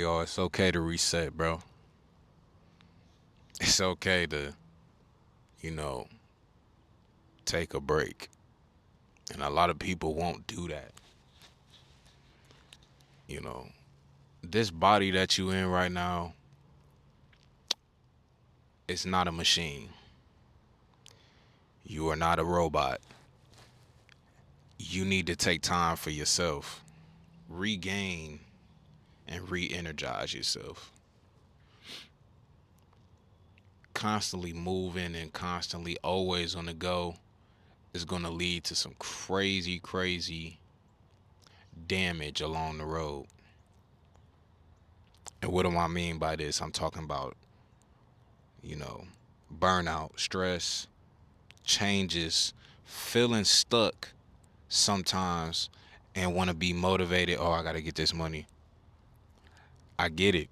Yo, it's okay to reset, bro. It's okay to, you know, take a break. And a lot of people won't do that. You know, this body that you in right now, it's not a machine. You are not a robot. You need to take time for yourself, regain and re-energize yourself. Constantly moving and constantly always on the go is going to lead to some crazy damage along the road. And what do I mean by this? I'm talking about, you know, burnout, stress, changes, feeling stuck sometimes and want to be motivated. Oh, I got to get this money. I get it.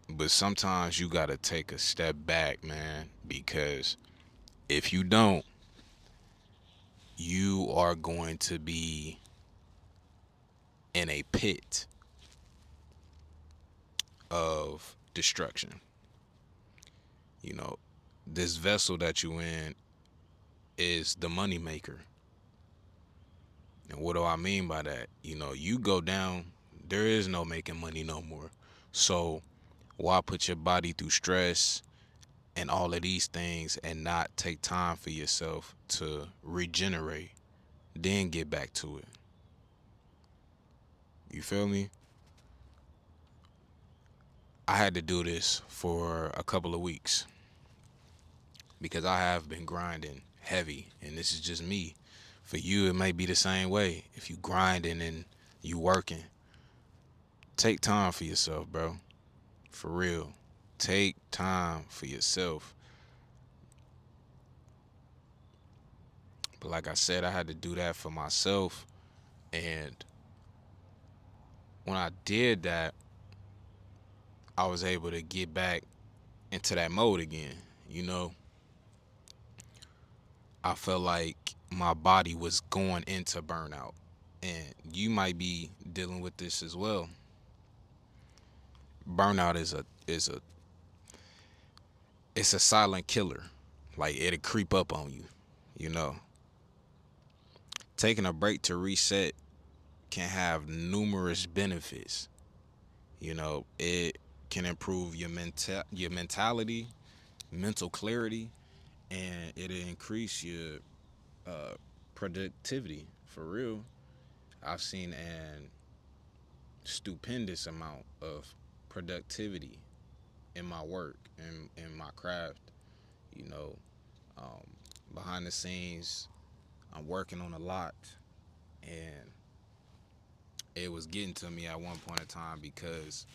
But sometimes you got to take a step back, man, because if you don't, you are going to be in a pit of destruction. You know, this vessel that you in is the money maker. And what do I mean by that? You know, you go down, there is no making money no more. So why put your body through stress and all of these things and not take time for yourself to regenerate, then get back to it? You feel me? I had to do this for a couple of weeks because I have been grinding heavy, and this is just me. For you, it may be the same way. If you grinding and you working, take time for yourself, bro. For real. Take time for yourself. But like I said, I had to do that for myself. And when I did that, I was able to get back into that mode again. You know, I felt like my body was going into burnout. And you might be dealing with this as well. Burnout is a silent killer. Like it'll creep up on you, you know. Taking a break to reset can have numerous benefits. You know, it can improve your mentality, mental clarity, and it'll increase your uh, productivity. For real, I've seen an stupendous amount of productivity in my work and in my craft. You know, um, behind the scenes, I'm working on a lot, and it was getting to me at one point in time because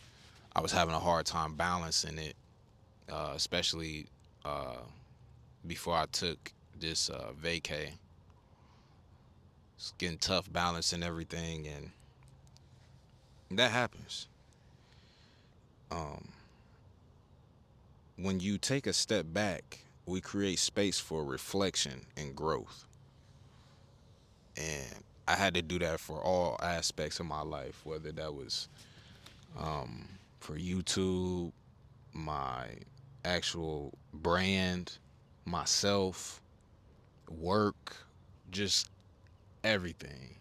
I was having a hard time balancing it, especially uh, before I took this vacay. It's getting tough balancing everything, and that happens. Um, when you take a step back, we create space for reflection and growth. And I had to do that for all aspects of my life, whether that was for YouTube, my actual brand, myself, work, just everything.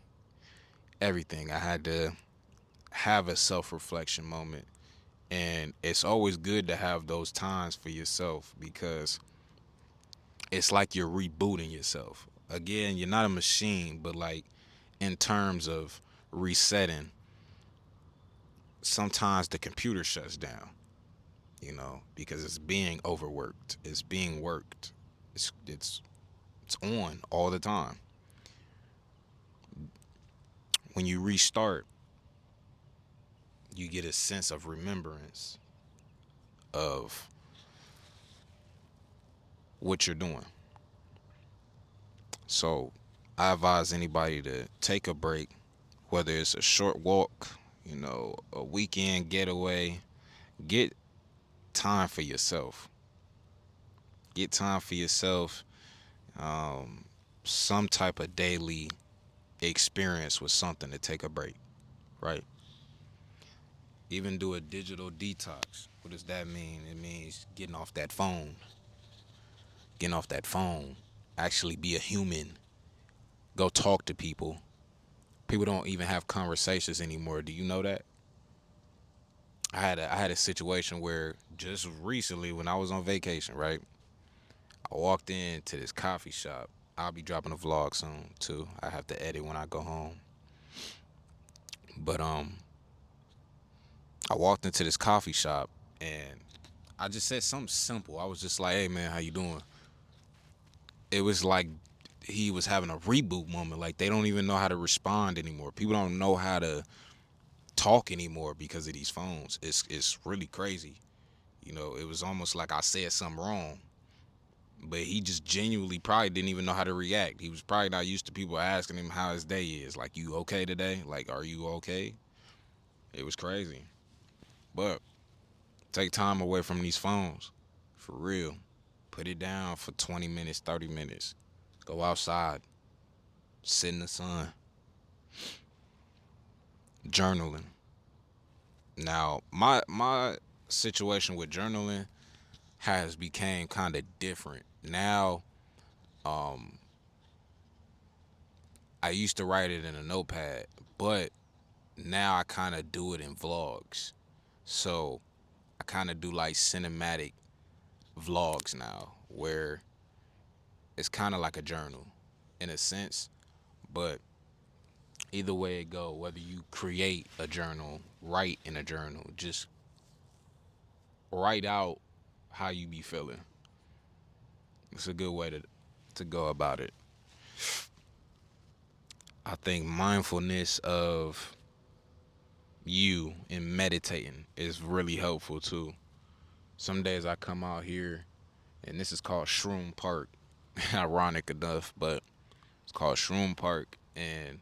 Everything. I had to have a self reflection moment. And it's always good to have those times for yourself because it's like you're rebooting yourself. Again, you're not a machine, but like in terms of resetting, sometimes the computer shuts down, you know, because it's being overworked. It's being worked. It's on all the time. When you restart, you get a sense of remembrance of what you're doing. So I advise anybody to take a break, whether it's a short walk, you know, a weekend getaway. Get time for yourself. Get time for yourself. Um, some type of daily experience with something to take a break, right? Even do a digital detox. What does that mean? It means getting off that phone, actually be a human, go talk to people. People don't even have conversations anymore. Do you know that? I had a situation where just recently when I was on vacation, right? I walked into this coffee shop. I'll be dropping a vlog soon too. I have to edit when I go home. But I walked into this coffee shop and I just said something simple. I was just like, "Hey man, how you doing?" It was like he was having a reboot moment. Like they don't even know how to respond anymore. People don't know how to talk anymore because of these phones. It's really crazy. You know, it was almost like I said something wrong, but he just genuinely probably didn't even know how to react. He was probably not used to people asking him how his day is. Like, you okay today? Like, are you okay? It was crazy. But take time away from these phones. For real. Put it down for 20 minutes, 30 minutes. Go outside, sit in the sun, journaling. Now, my situation with journaling has became kind of different. Now, um I used to write it in a notepad, but now I kind of do it in vlogs. So I kind of do like cinematic vlogs now, where it's kind of like a journal in a sense. But either way it go, whether you create a journal, write in a journal, just write out how you be feeling. It's a good way to go about it. I think mindfulness of you and meditating is really helpful too. Some days I come out here, and this is called Shroom Park. Ironic enough, but it's called Shroom Park, and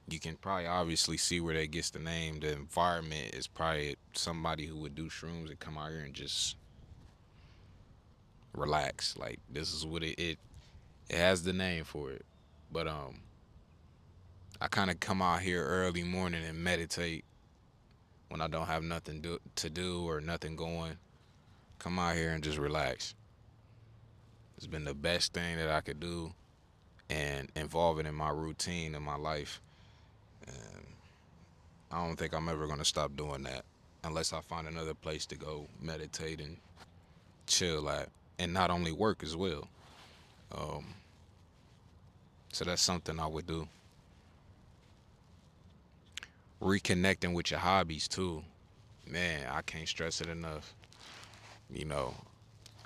you can probably obviously see where that gets the name. The environment is probably somebody who would do shrooms and come out here and just relax. Like this is what it has the name for it. But I kind of come out here early morning and meditate when I don't have nothing to do or nothing going. Come out here and just relax. It's been the best thing that I could do and involve it in my routine in my life. And I don't think I'm ever gonna stop doing that unless I find another place to go meditate and chill at, and not only work as well. Um, so that's something I would do. Reconnecting with your hobbies too, man. I can't stress it enough. You know,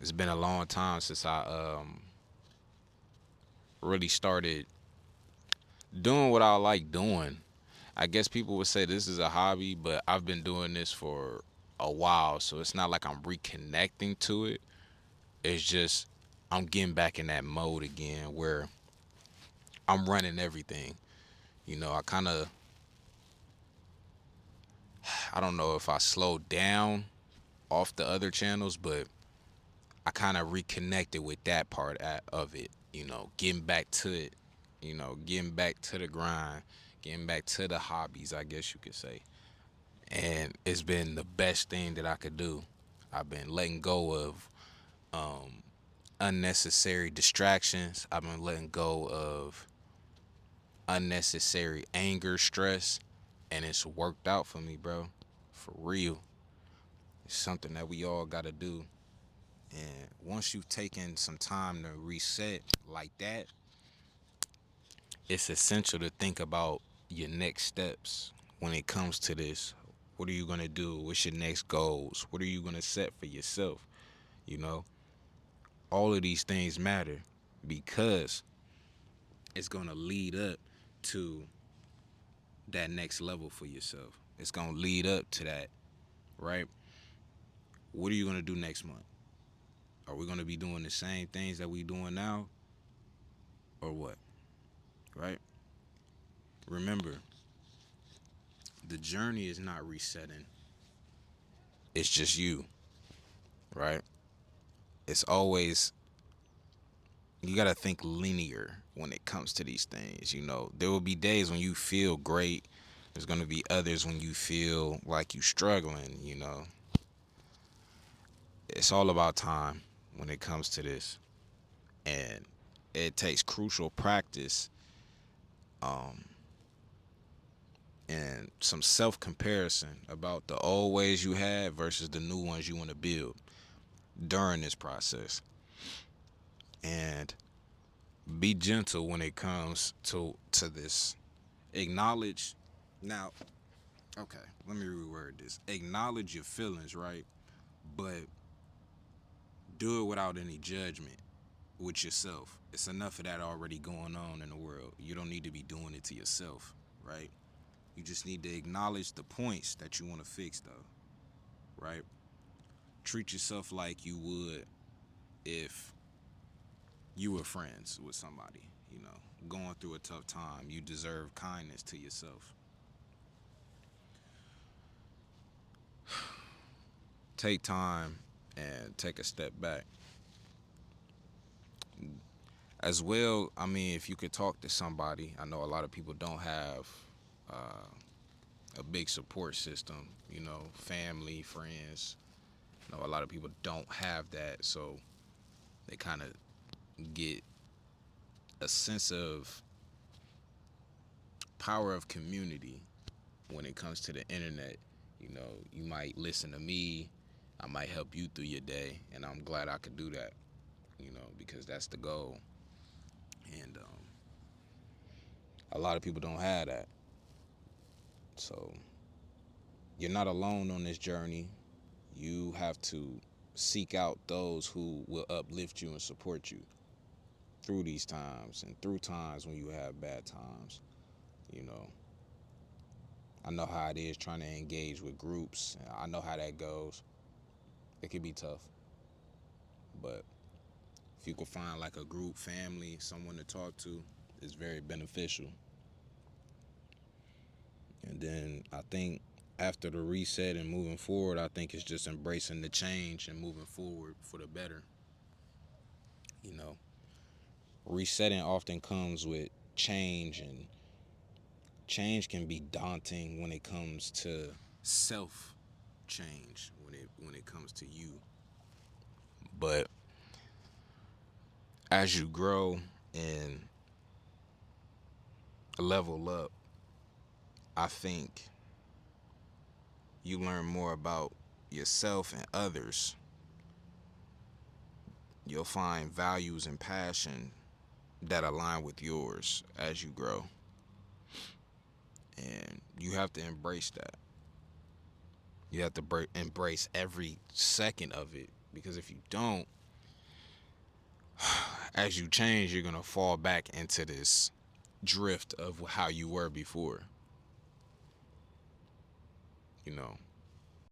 it's been a long time since I really started doing what I like doing. I guess people would say this is a hobby, but I've been doing this for a while, so it's not like I'm reconnecting to it. It's just I'm getting back in that mode again where I'm running everything. You know, I don't know if I slowed down off the other channels, but I kind of reconnected with that part of it. You know, getting back to it. You know, getting back to the grind, getting back to the hobbies, I guess you could say. And it's been the best thing that I could do. I've been letting go of um, unnecessary distractions. I've been letting go of unnecessary anger, stress, and it's worked out for me, bro. For real. It's something that we all got to do. And once you've taken some time to reset like that, it's essential to think about your next steps when it comes to this. What are you going to do? What's your next goals? What are you going to set for yourself? You know, all of these things matter because it's going to lead up to that next level for yourself. It's going to lead up to that, right? What are you going to do next month? Are we going to be doing the same things that we doing now or what? Right? Remember, the journey is not resetting. It's just you, right? It's always you got to think linear when it comes to these things, you know. There will be days when you feel great, There's gonna be others when you feel like you struggling, you know. It's all about time when it comes to this. And it takes crucial practice, um, and some self comparison about the old ways you had versus the new ones you want to build during this process. And be gentle when it comes to this. Acknowledge now, okay, let me reword this. Acknowledge your feelings, right? But do it without any judgment with yourself. It's enough of that already going on in the world. You don't need to be doing it to yourself, right? You just need to acknowledge the points that you want to fix, though, right? Treat yourself like you would if you were friends with somebody, you know, going through a tough time. You deserve kindness to yourself. Take time and take a step back. As well, I mean, if you could talk to somebody, I know a lot of people don't have uh, a big support system, you know, family, friends. You know, a lot of people don't have that, so they kind of get a sense of power of community when it comes to the internet. You know, you might listen to me, I might help you through your day, and I'm glad I could do that, you know, because that's the goal. And a lot of people don't have that. So you're not alone on this journey. You have to seek out those who will uplift you and support you through these times and through times when you have bad times. You know, I know how it is trying to engage with groups. I know how that goes. It can be tough, but if you can find like a group, family, someone to talk to, it's very beneficial. And then I think after the reset and moving forward, I think it's just embracing the change and moving forward for the better. You know, resetting often comes with change, and change can be daunting when it comes to self change, when it comes to you. But as you grow and level up, I think you learn more about yourself and others. You'll find values and passion that align with yours as you grow. And you have to embrace that. You have to embrace every second of it, because if you don't, as you change, you're going to fall back into this drift of how you were before, you know.